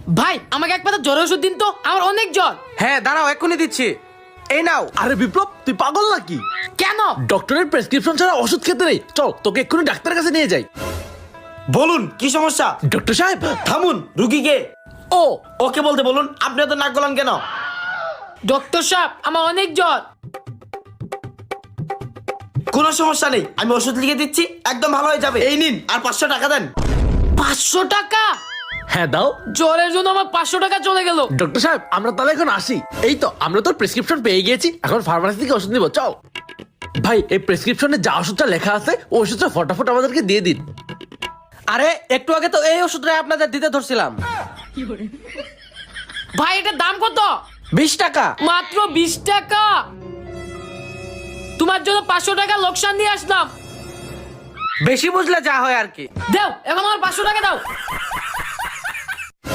ভাই আমাকে এক পাতা জ্বরের ওষুধ দিন তো, আমার অনেক জ্বর। হ্যাঁ দাঁড়াও, এক্ষুনি দিচ্ছি। এই নাও। আরে বিপ্লব, তুই পাগল নাকি? কেন? ডক্টরের প্রেসক্রিপশন ছাড়া ওষুধ খেতে নেই। চল তোকে এক্ষুনি ডাক্তারের কাছে নিয়ে যাই। বলুন কি সমস্যা? ডক্টর সাহেব। থামুন, রুগীকে ও ওকে বলতে বলুন। আপনি তো নাক গলান কেন? ডক্টর সাহেব আমার অনেক জ্বর। কোনো সমস্যা নেই, আমি ওষুধ লিখে দিচ্ছি, একদম ভালো হয়ে যাবে। এই নিন, আর 500 টাকা দেন। 500 টাকা? হ্যাঁ দাও। জ্বরের জন্য আমার 500 টাকা চলে গেল। ডক্টর সাহেব আমরা তাহলে এখন আসি। এই তো আমরা তোর প্রেসক্রিপশন পেয়ে গিয়েছি, এখন ফার্মাসি থেকে ওষুধ নিব, চল। ভাই এই প্রেসক্রিপশনে যা ওষুধটা লেখা আছে ওই ওষুধটা ফটাফট আমাদেরকে দিয়ে দিন। আরে একটু আগে তো এই ওষুধটাই আপনাদের দিতে ধরছিলাম। ভাই এটার দাম কত? 20 টাকা। মাত্র 20 টাকা? তোমার জন্য 500 টাকা লোকসান দিয়ে আসলাম। বেশি বুঝলে যা হয় আর কি। দাও এখন আমার 500 টাকা দাও।